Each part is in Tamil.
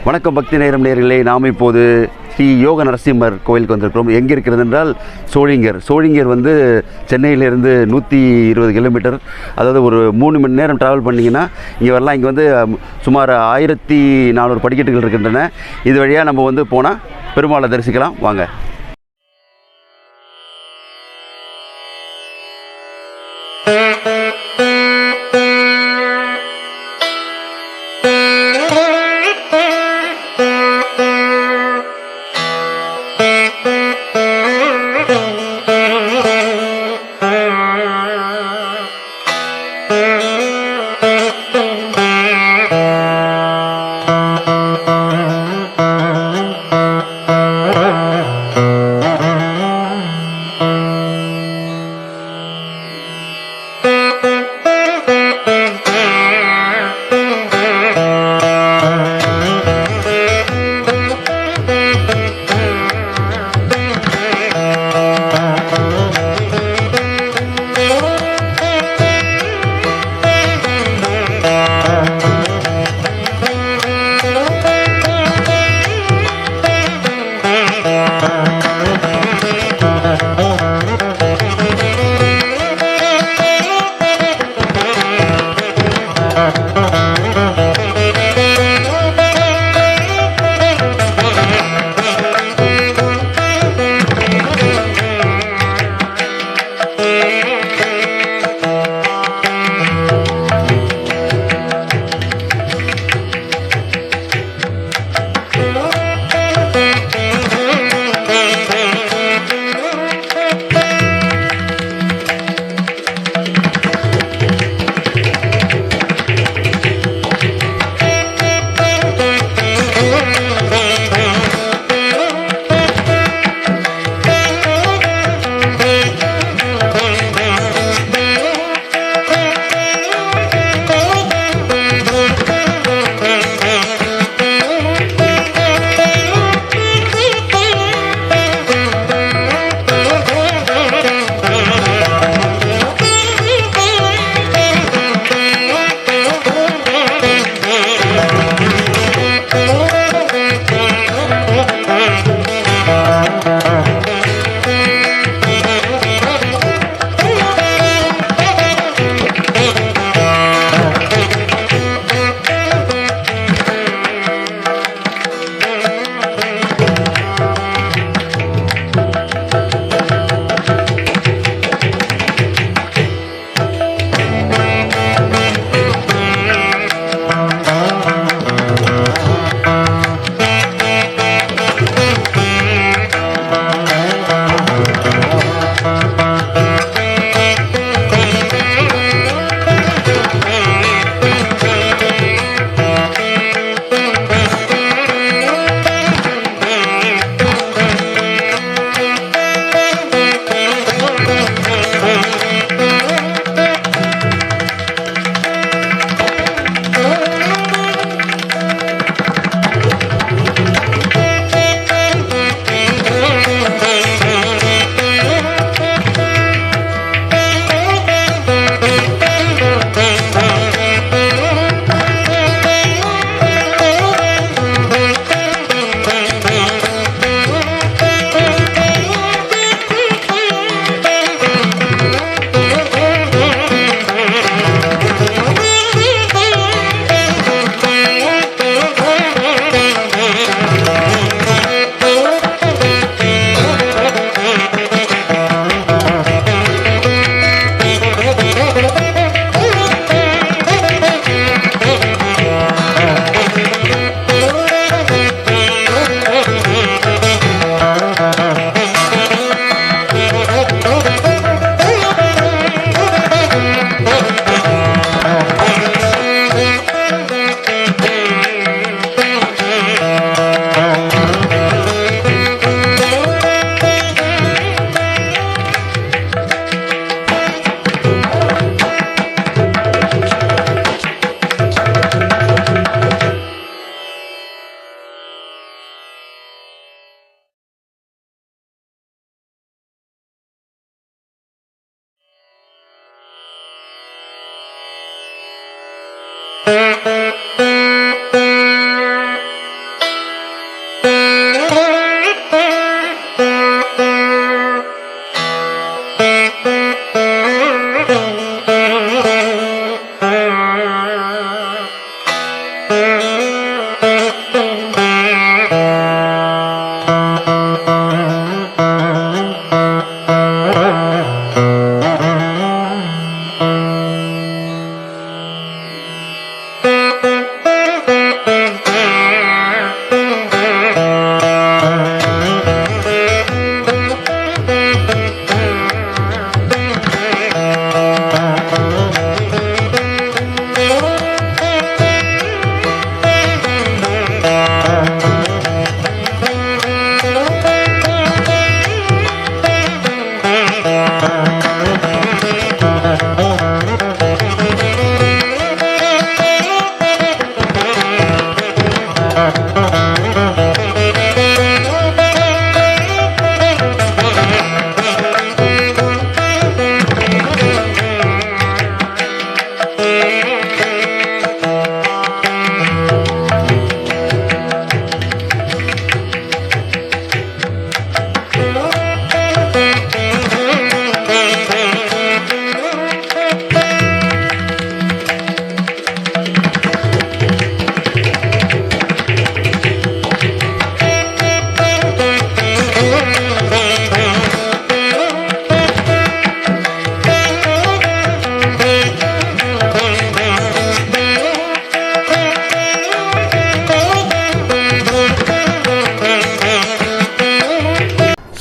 வணக்கம் பக்தி நேரம் நேயர்களே, நாம் இப்போது ஸ்ரீ யோக நரசிம்மர் கோயிலுக்கு வந்திருக்கிறோம். எங்கே இருக்கிறது என்றால் சோழிங்கர் வந்து சென்னையிலேருந்து 120 கிலோமீட்டர், அதாவது ஒரு 3 மணி நேரம் ட்ராவல் பண்ணிங்கன்னா இங்கே வரலாம். இங்கே வந்து சுமார் 1400 படிக்கட்டுகள் இருக்கின்றன. இது வழியாக நம்ம வந்து போனால் பெருமாளை தரிசிக்கலாம். வாங்க.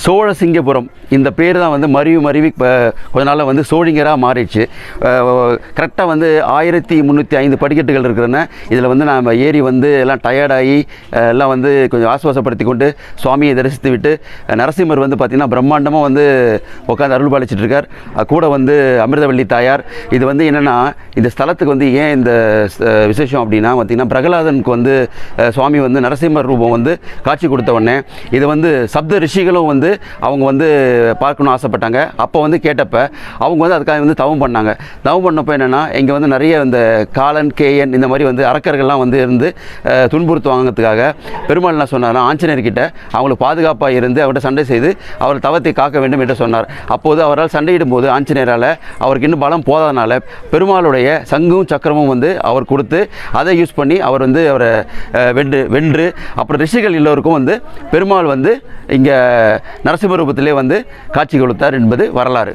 சோழசிங்கபுரம் இந்த பேர் தான் வந்து மருவி கொஞ்ச நாளில் வந்து சோழிங்கராக மாறிடுச்சு. கரெக்டாக வந்து 1305 படிக்கட்டுகள் இருக்கிறன. இதில் வந்து நாம் ஏறி வந்து எல்லாம் டயர்டாகி எல்லாம் வந்து கொஞ்சம் ஆசுவாசப்படுத்தி கொண்டு சுவாமியை தரிசித்து விட்டு நரசிம்மர் வந்து பார்த்திங்கன்னா பிரம்மாண்டமாக வந்து உட்காந்து அருள் பாலிச்சிட்டு இருக்கார். கூட வந்து அமிர்தவள்ளி தாயார். இது வந்து என்னென்னா இந்த ஸ்தலத்துக்கு வந்து ஏன் இந்த விசேஷம் அப்படின்னா பார்த்திங்கன்னா பிரகலாதனுக்கு வந்து சுவாமி வந்து நரசிம்மர் ரூபம் வந்து காட்சி கொடுத்த உடனே இது வந்து சப்த ரிஷிகளும் வந்து அவங்க வந்து பார்க்கணும் ஆசைப்பட்டாங்க. அப்போ வந்து கேட்டப்ப அவங்க வந்து அதுக்காக வந்து தவம் பண்ணாங்க. தவம் பண்ணப்போ என்னென்னா இங்கே வந்து நிறைய இந்த காலன் கேயன் இந்த மாதிரி வந்து அரக்கர்கள்லாம் வந்து இருந்து துன்புறுத்துவாங்கிறதுக்காக பெருமாள் என்ன சொன்னார், ஆஞ்சநேயர்கிட்ட அவங்களுக்கு பாதுகாப்பாக இருந்து அவர்கிட்ட சண்டை செய்து அவர் தவத்தை காக்க வேண்டும் என்று சொன்னார். அப்போது அவரால் சண்டையிடும் போது ஆஞ்சநேயரால் அவருக்கு இன்னும் பலம் போதாதனால பெருமாளுடைய சங்கும் சக்கரமும் வந்து அவர் கொடுத்து அதை யூஸ் பண்ணி அவர் வந்து அவரை வென்று அப்புறம் ரிஷிகள் எல்லோருக்கும் வந்து பெருமாள் வந்து இங்கே நரசிம்ம ரூபத்திலே வந்து காட்சி கொடுத்தார் என்பது வரலாறு.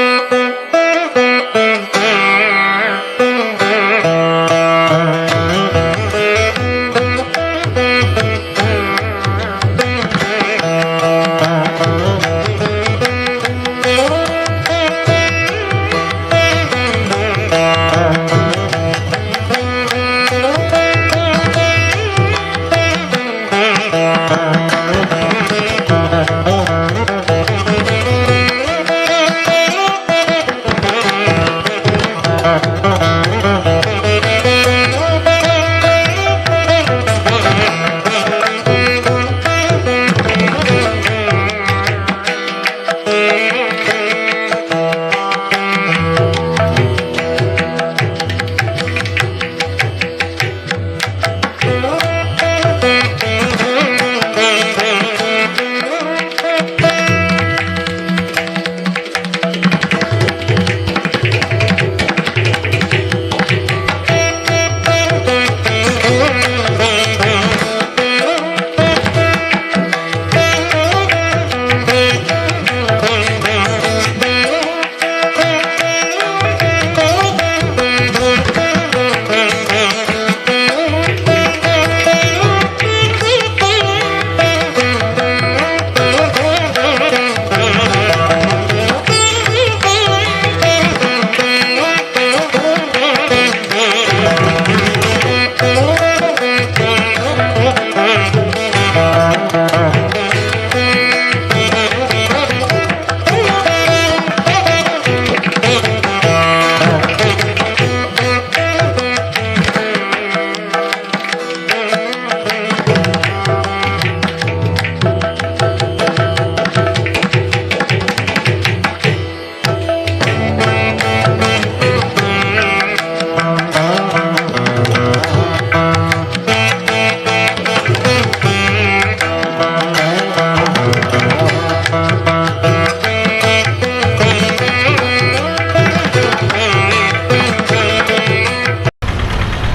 Thank you.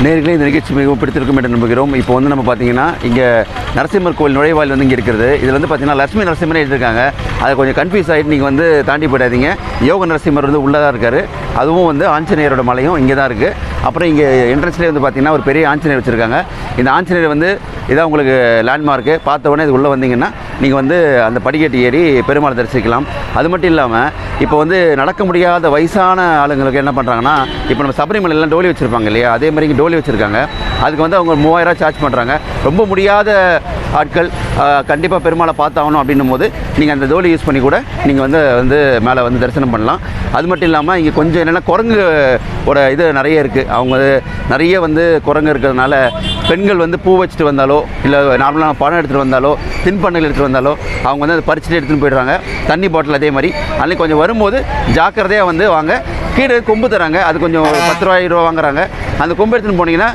நேர்களே இந்த நிகழ்ச்சி மிகவும் பிடித்திருக்கும் என்று நம்புகிறோம். இப்போ வந்து நம்ம பார்த்தீங்கன்னா இங்கே நரசிம்மர் கோவில் நுழைவாயில் வந்து இங்கே இருக்கிறது. இதில் வந்து பார்த்தீங்கன்னா லட்சுமி நரசிம்மரே எழுதியிருக்காங்க. அதை கொஞ்சம் கன்ஃபியூஸ் ஆகிட்டு நீங்கள் வந்து தாண்டி போயிடாதீங்க. யோக நரசிம்மர் வந்து உள்ளே தான் இருக்கார். அதுவும் வந்து ஆஞ்சநேயரோட மலையும் இங்கே தான் இருக்குது. அப்புறம் இங்கே என்ட்ரன்ஸ்லேயே வந்து பார்த்தீங்கன்னா ஒரு பெரிய ஆஞ்சநேயர் வச்சுருக்காங்க. இந்த ஆஞ்சநேயர் வந்து இதான் உங்களுக்கு லேண்ட்மார்க்கு. பார்த்த உடனே இது உள்ளே வந்தீங்கன்னா நீங்கள் வந்து அந்த படிக்கட்டு ஏறி பெருமாளை தரிசிக்கலாம். அது மட்டும் இல்லாமல் இப்போ வந்து நடக்க முடியாத வயசான ஆளுங்களுக்கு என்ன பண்ணுறாங்கன்னா, இப்போ நம்ம சபரிமலையெல்லாம் டோலி வச்சுருப்பாங்க இல்லையா, அதே மாதிரி இங்கே டோலி வச்சுருக்காங்க. அதுக்கு வந்து அவங்க 3000 சார்ஜ் பண்ணுறாங்க. ரொம்ப முடியாத ஆட்கள் கண்டிப்பாக பெருமாளை பார்த்தாகணும் அப்படின்னும் போது நீங்கள் அந்த டோலி யூஸ் பண்ணி கூட நீங்கள் வந்து மேலே வந்து தரிசனம் பண்ணலாம். அது மட்டும் இல்லாமல் இங்கே கொஞ்சம் என்னென்னா குரங்கோட இது நிறைய இருக்குது. அவங்க நிறைய வந்து குரங்கு இருக்கிறதுனால பெண்கள் வந்து பூ வச்சுட்டு வந்தாலோ இல்லை நார்மலாக பணம் எடுத்துகிட்டு வந்தாலோ தின்பண்டங்கள் எடுத்துகிட்டு வந்தாலோ அவங்க வந்து அதை பறிச்சுட்டு எடுத்துகிட்டு போயிடுறாங்க. தண்ணி பாட்டில் அதே மாதிரி. அன்றைக்கி கொஞ்சம் வரும்போது ஜாக்கிரதையாக வந்து வாங்க. கீழே கொம்பு தராங்க, அது கொஞ்சம் 10 ரூபா 20 ரூபா வாங்குறாங்க. அந்த கொம்பு எடுத்துகிட்டு போனீங்கன்னா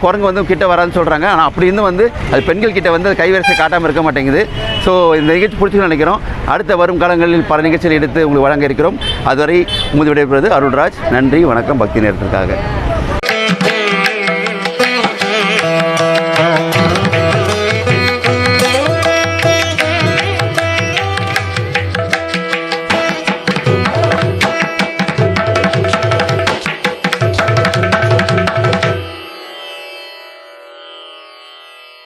குரங்கு வந்து கிட்ட வராதுன்னு சொல்கிறாங்க. ஆனால் அப்படி இருந்தும் வந்து அது பெண்கள் கிட்ட வந்து அது கைவரிசை காட்டாமல் இருக்க மாட்டேங்குது. ஸோ இந்த நிகழ்ச்சி பிடிச்சின்னு நினைக்கிறோம். அடுத்த வரும் காலங்களில் பல நிகழ்ச்சிகள் எடுத்து உங்களுக்கு வழங்க இருக்கிறோம். அதுவரை உங்கள் விடைபெறுவது அருள்ராஜ். நன்றி, வணக்கம். பக்தி நேரத்திற்காக.